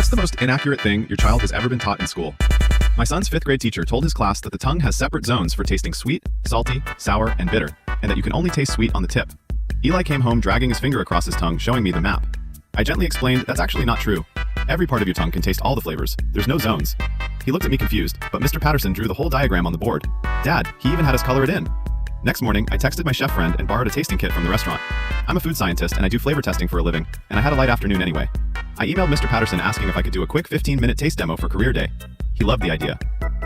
What's the most inaccurate thing your child has ever been taught in school? My son's 5th grade teacher told his class that the tongue has separate zones for tasting sweet, salty, sour, and bitter, and that you can only taste sweet on the tip. Eli came home dragging his finger across his tongue, showing me the map. I gently explained that's actually not true. Every part of your tongue can taste all the flavors. There's no zones. He looked at me confused, but Mr. Patterson drew the whole diagram on the board. Dad, he even had us color it in. Next morning, I texted my chef friend and borrowed a tasting kit from the restaurant. I'm a food scientist and I do flavor testing for a living, and I had a light afternoon anyway. I emailed Mr. Patterson asking if I could do a quick 15-minute taste demo for career day. He loved the idea.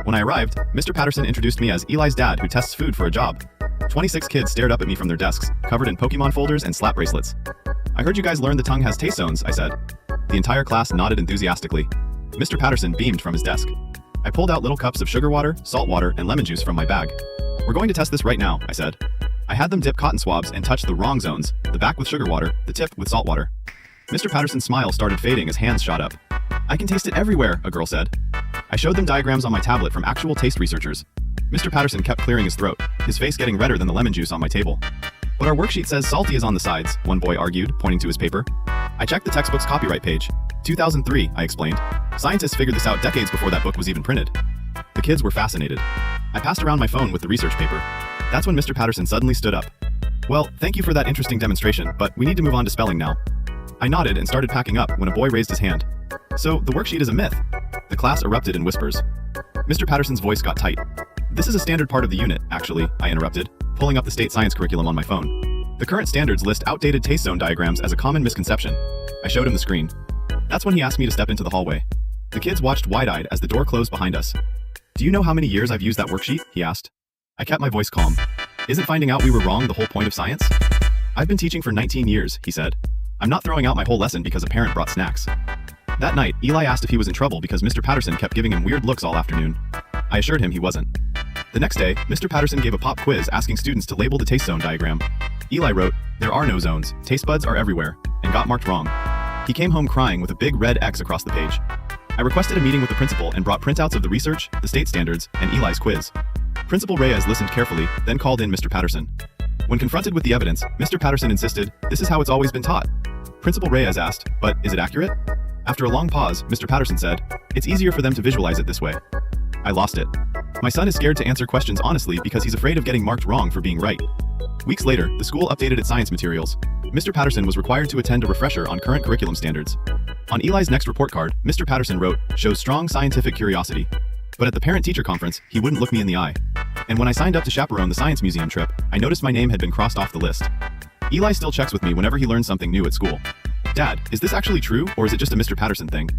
When I arrived, Mr. Patterson introduced me as Eli's dad who tests food for a job. 26 kids stared up at me from their desks, covered in Pokemon folders and slap bracelets. I heard you guys learned the tongue has taste zones, I said. The entire class nodded enthusiastically. Mr. Patterson beamed from his desk. I pulled out little cups of sugar water, salt water, and lemon juice from my bag. We're going to test this right now, I said. I had them dip cotton swabs and touch the wrong zones, the back with sugar water, the tip with salt water. Mr. Patterson's smile started fading as hands shot up. I can taste it everywhere, a girl said. I showed them diagrams on my tablet from actual taste researchers. Mr. Patterson kept clearing his throat, his face getting redder than the lemon juice on my table. But our worksheet says salty is on the sides, one boy argued, pointing to his paper. I checked the textbook's copyright page. 2003, I explained. Scientists figured this out decades before that book was even printed. The kids were fascinated. I passed around my phone with the research paper. That's when Mr. Patterson suddenly stood up. Well, thank you for that interesting demonstration, but we need to move on to spelling now. I nodded and started packing up when a boy raised his hand. So, the worksheet is a myth. The class erupted in whispers. Mr. Patterson's voice got tight. This is a standard part of the unit, actually, I interrupted, pulling up the state science curriculum on my phone. The current standards list outdated taste zone diagrams as a common misconception. I showed him the screen. That's when he asked me to step into the hallway. The kids watched wide-eyed as the door closed behind us. Do you know how many years I've used that worksheet? He asked. I kept my voice calm. Isn't finding out we were wrong the whole point of science? I've been teaching for 19 years, he said. I'm not throwing out my whole lesson because a parent brought snacks. That night, Eli asked if he was in trouble because Mr. Patterson kept giving him weird looks all afternoon. I assured him he wasn't. The next day, Mr. Patterson gave a pop quiz asking students to label the taste zone diagram. Eli wrote, "There are no zones, taste buds are everywhere," and got marked wrong. He came home crying with a big red X across the page. I requested a meeting with the principal and brought printouts of the research, the state standards, and Eli's quiz. Principal Reyes listened carefully, then called in Mr. Patterson. When confronted with the evidence, Mr. Patterson insisted, "This is how it's always been taught." Principal Reyes asked, "But is it accurate?" After a long pause, Mr. Patterson said, "It's easier for them to visualize it this way." I lost it. My son is scared to answer questions honestly because he's afraid of getting marked wrong for being right. Weeks later, the school updated its science materials. Mr. Patterson was required to attend a refresher on current curriculum standards. On Eli's next report card, Mr. Patterson wrote, "Shows strong scientific curiosity." But at the parent-teacher conference, he wouldn't look me in the eye. And when I signed up to chaperone the science museum trip, I noticed my name had been crossed off the list. Eli still checks with me whenever he learns something new at school. Dad, is this actually true, or is it just a Mr. Patterson thing?